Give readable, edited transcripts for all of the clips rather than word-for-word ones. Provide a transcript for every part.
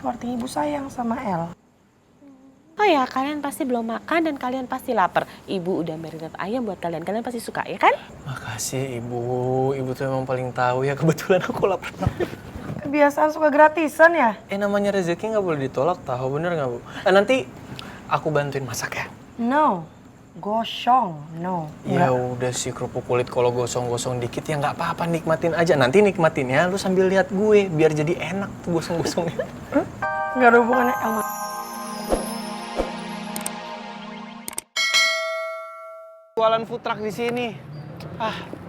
itu artinya ibu sayang sama El. Oh ya, kalian pasti belum makan dan kalian pasti lapar. Ibu udah marinate ayam buat kalian. Kalian pasti suka, ya kan? Makasih Ibu. Ibu tuh emang paling tahu ya. Kebetulan aku lapar banget. Kebiasaan suka gratisan ya? Namanya rezeki nggak boleh ditolak, tahu bener nggak Bu? Nanti aku bantuin masak ya. No. Gosong. No. Ya udah sih kerupuk kulit kalau gosong-gosong dikit ya nggak apa-apa, nikmatin aja. Nanti nikmatin ya, lu sambil lihat gue biar jadi enak tuh gosong-gosongnya. Nggak ada hubungannya El. Jualan food truck di sini.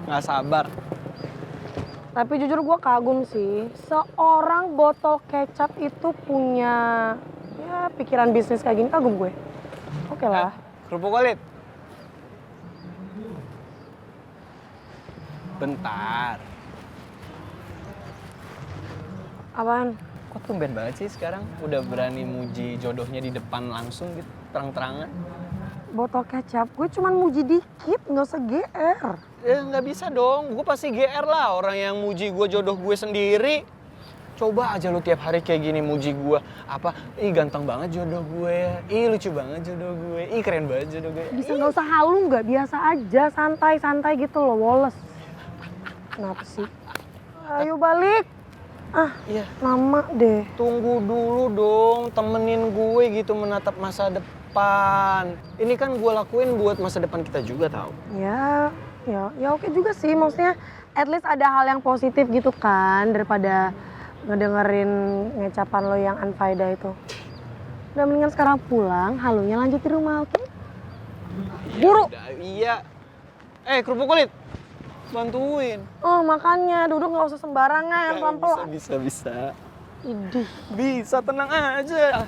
Nggak sabar. Tapi jujur gue kagum sih, seorang botol kecap itu punya ya pikiran bisnis kayak gini, kagum gue. Oke lah. Kerupuk kulit. Bentar. Apaan? Kok tumben banget sih sekarang udah berani muji jodohnya di depan langsung gitu, terang-terangan. Botol kecap, gue cuman muji dikit, nggak usah GR. Nggak bisa dong, gue pasti GR lah orang yang muji gue jodoh gue sendiri. Coba aja lu tiap hari kayak gini muji gue. Ih ganteng banget jodoh gue, ih lucu banget jodoh gue, ih keren banget jodoh gue. Bisa nggak usah halu nggak, biasa aja, santai-santai gitu loh, Wallace. Kenapa sih? Ayo balik. Iya. Lama deh. Tunggu dulu dong, temenin gue gitu menatap masa depan. Ini kan gue lakuin buat masa depan kita juga tau. Ya oke juga sih, maksudnya at least ada hal yang positif gitu kan, daripada ngedengerin ngecapan lo yang unfaedah itu. Udah mendingan sekarang pulang, halunya lanjut di rumah, oke? Buru! Iya. Kerupuk kulit, bantuin. Oh makanya, duduk nggak usah sembarangan, pelan-pelan. Bisa. Idih. Bisa, tenang aja.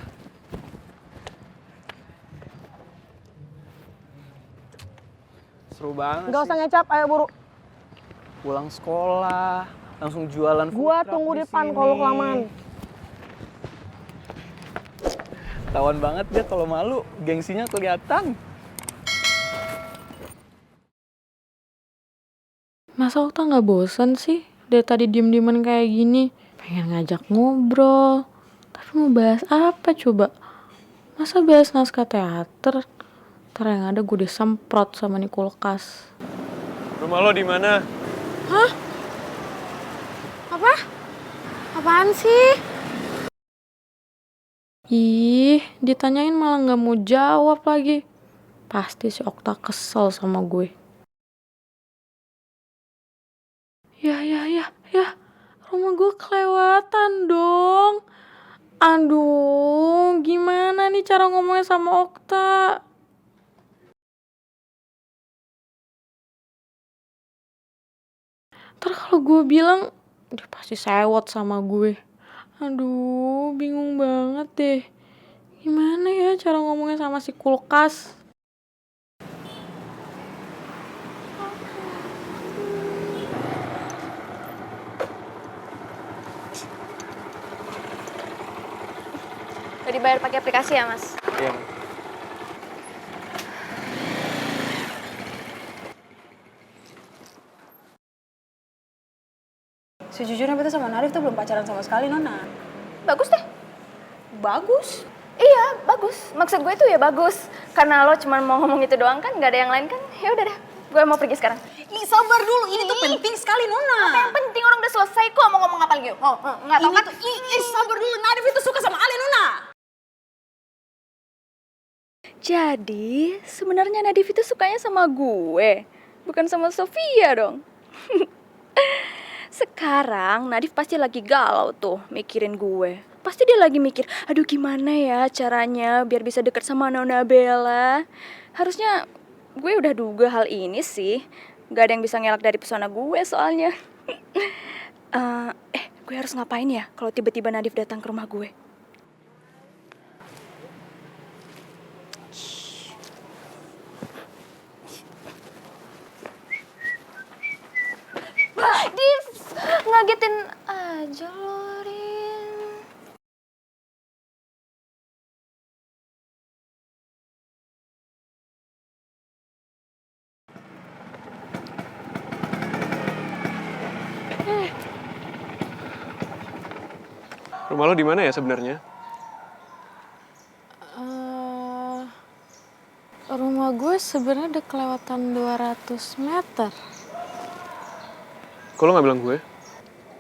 Seru banget Nggak usah ngecap, ayo buru. Pulang sekolah, langsung jualan food Gua truck tunggu di depan sini. kalau kelamaan. Tawan banget dia kalau malu, gengsinya kelihatan. Masa Okta nggak bosan sih? Dari tadi diem-dieman kayak gini. Pengen ngajak ngobrol. Tapi mau bahas apa coba? Masa bahas naskah teater? Ntar yang ada gue disemprot sama nih kulkas. Rumah lo di mana? Hah? Apa? Apaan sih? Ih, ditanyain malah nggak mau jawab lagi. Pasti si Okta kesel sama gue. Ya, rumah gue kelewatan dong. Aduh, gimana nih cara ngomongnya sama Okta? Ntar kalau gue bilang, dia pasti sewot sama gue. Aduh, bingung banget deh. Gimana ya cara ngomongnya sama si kulkas? Udah dibayar pakai aplikasi ya, Mas? Iya. Sejujurnya beta sama Nadif tuh belum pacaran sama sekali, Nona. Bagus deh. Bagus. Iya, bagus. Maksud gue itu ya bagus. Karena lo cuma mau ngomong itu doang kan, gak ada yang lain kan. Ya udah dah, gue mau pergi sekarang. Ih, sabar dulu. Ini tuh penting sekali, Nona. Apa yang penting, orang udah selesai kok mau ngomong apa lagi? Oh, nggak tahu kan? Sabar dulu. Nadif itu suka sama Ale, Nona. Jadi, sebenarnya Nadif itu sukanya sama gue, bukan sama Sofia dong. Sekarang Nadif pasti lagi galau tuh mikirin gue. Pasti dia lagi mikir, aduh gimana ya caranya biar bisa deket sama Nona Bella. Harusnya gue udah duga hal ini sih. Gak ada yang bisa ngelak dari pesona gue soalnya. Gue harus ngapain ya kalau tiba-tiba Nadif datang ke rumah gue? Div, ngagetin aja lo, Rin. Rumah lo di mana ya sebenarnya? sebenarnya udah kelewatan 200 meter. Kok lo gak bilang gue?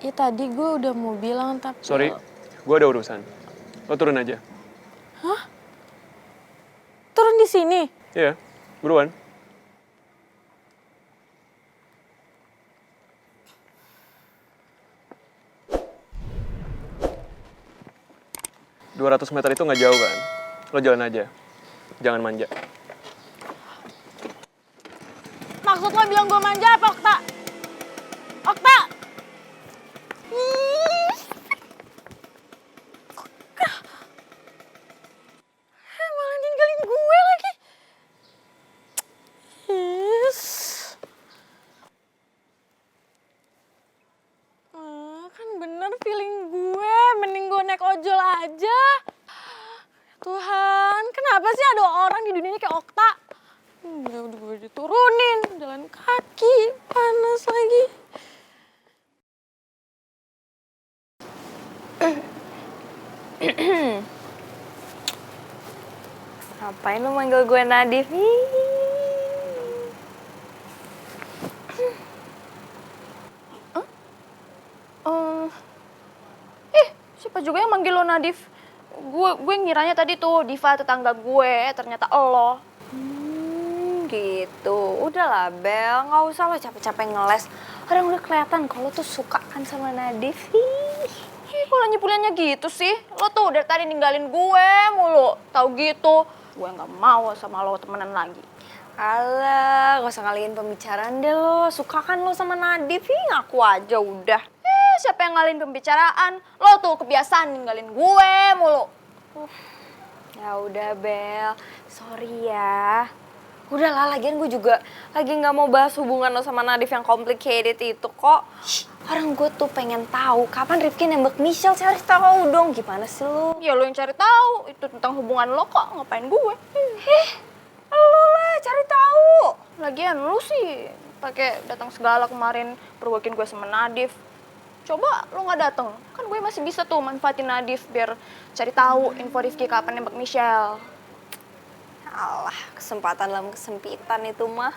Ya tadi gue udah mau bilang tapi... Sorry, gue ada urusan. Lo turun aja. Turun di sini? Iya, buruan. ...200 meter itu nggak jauh kan? Lo jalan aja. Jangan manja. Maksud lo bilang gue manja apa, Okta? Okta! Malah ninggalin gue lagi. Yes. Kan bener feeling gue, mending gue naik ojol aja. Tuhan, kenapa sih ada orang di dunia ini kayak Okta? Udah gue diturunin, jalan kaki, panas lagi. Ngapain lu manggil gue Nadif? Siapa juga yang manggil lo Nadif? Gue ngiranya tadi tuh Diva tetangga gue, ternyata lo. Gitu. Udahlah Bel, nggak usah lo capek-capek ngeles. Orang udah kelihatan kalau tuh suka kan sama Nadif. Kok lanyi-puliannya gitu sih? Lo tuh dari tadi ninggalin gue mulu. Tahu gitu. Gue nggak mau sama lo temenan lagi. Alah, gak usah ngalihin pembicaraan deh lo. Suka kan lo sama Nadif? Ngaku aja udah. Siapa yang ngalihin pembicaraan? Lo tuh kebiasaan ninggalin gue mulu. Ya udah Bel, sorry ya. Udahlah, lagian gue juga lagi nggak mau bahas hubungan lo sama Nadif yang complicated itu kok. Orang gue tuh pengen tahu kapan Rifki nembak Michelle. Cari tahu dong, gimana sih lo? Ya lo yang cari tahu. Itu tentang hubungan lo kok, ngapain gue? Lo lah cari tahu. Lagian lu sih pakai datang segala kemarin pergokin gue sama Nadif. Coba lo nggak dateng, kan gue masih bisa tuh manfaatin Nadif biar cari tahu info Rifki kapan nembak Michelle. Alah, kesempatan dalam kesempitan itu mah.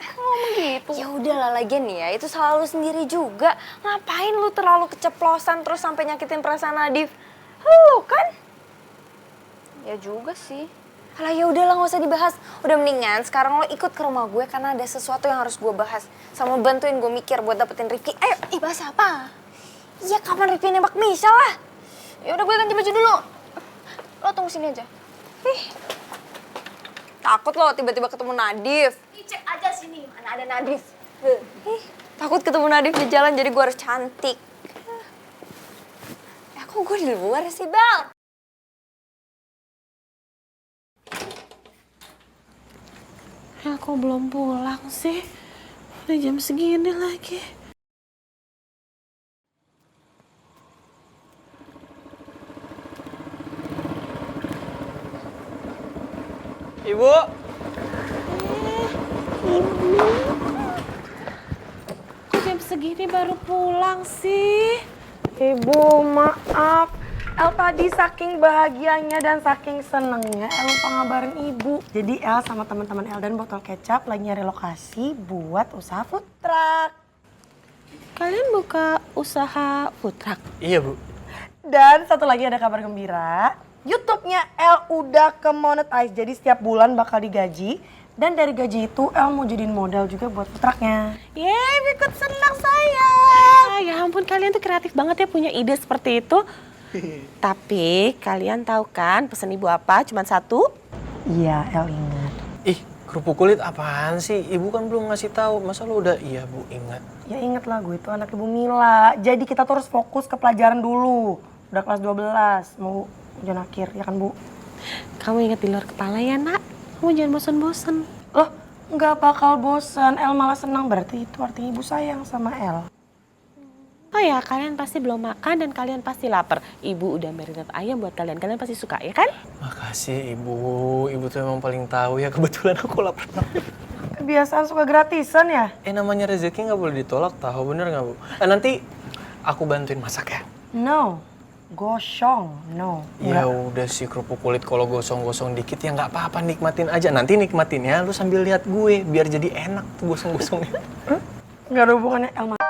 Ngomong gitu. Ya udahlah, lagian nih ya, itu salah lu sendiri juga. Ngapain lu terlalu keceplosan terus sampai nyakitin perasaan Nadif? Lu kan? Ya juga sih. Alah ya udahlah, nggak usah dibahas. Udah mendingan sekarang lo ikut ke rumah gue karena ada sesuatu yang harus gue bahas. Sama bantuin gue mikir buat dapetin Rifki. Ayo, bahas apa? Iya, kapan Rifki nembak Michelle lah? Ya udah, gue ganti baju dulu. Lo tunggu sini aja. Takut lo tiba-tiba ketemu Nadif. Cek aja sini, mana ada Nadif. Takut ketemu Nadif di jalan jadi gue harus cantik. Kok gue di luar sih, Bel? Ya kok belum pulang sih? Udah jam segini lagi. Ibu! Ibu. Kok jam segini baru pulang sih? Ibu, maaf. El tadi saking bahagianya dan saking senengnya El lupa ngabarin ibu. Jadi El sama teman-teman El dan botol kecap lagi nyari lokasi buat usaha food truck. Kalian buka usaha food truck? Iya, Bu. Dan satu lagi ada kabar gembira. YouTube-nya El udah ke monetize, jadi setiap bulan bakal digaji. Dan dari gaji itu El mau jadiin modal juga buat food trucknya. Yeay, ikut senang saya. Ya ampun, kalian tuh kreatif banget ya punya ide seperti itu. Tapi kalian tahu kan pesan ibu apa? Cuman satu? Iya, El ingat. Ih, kerupuk kulit apaan sih? Ibu kan belum ngasih tahu. Masa lo udah iya, Bu, ingat? Ya inget lah, gue itu anak Ibu Mila. Jadi kita tuh harus fokus ke pelajaran dulu. Udah kelas 12, mau ujian akhir, ya kan Bu? Kamu ingat di luar kepala ya, Nak? Kamu jangan bosan-bosan. Loh, nggak bakal bosan. El malah senang, berarti itu artinya Ibu sayang sama El. Oh ya, kalian pasti belum makan dan kalian pasti lapar. Ibu udah marinate ayam buat kalian. Kalian pasti suka, ya kan? Makasih, Ibu. Ibu tuh emang paling tahu ya. Kebetulan aku lapar banget. Kebiasaan suka gratisan ya? Namanya rezeki nggak boleh ditolak, tahu bener nggak, Bu? Nanti aku bantuin masak ya. No, Gosong, no. Ya udah sih kerupuk kulit kalau gosong-gosong dikit ya nggak apa-apa, nikmatin aja. Nanti nikmatinnya lu sambil lihat gue biar jadi enak tuh gosong-gosongnya. Nggak ada hubungannya Elma.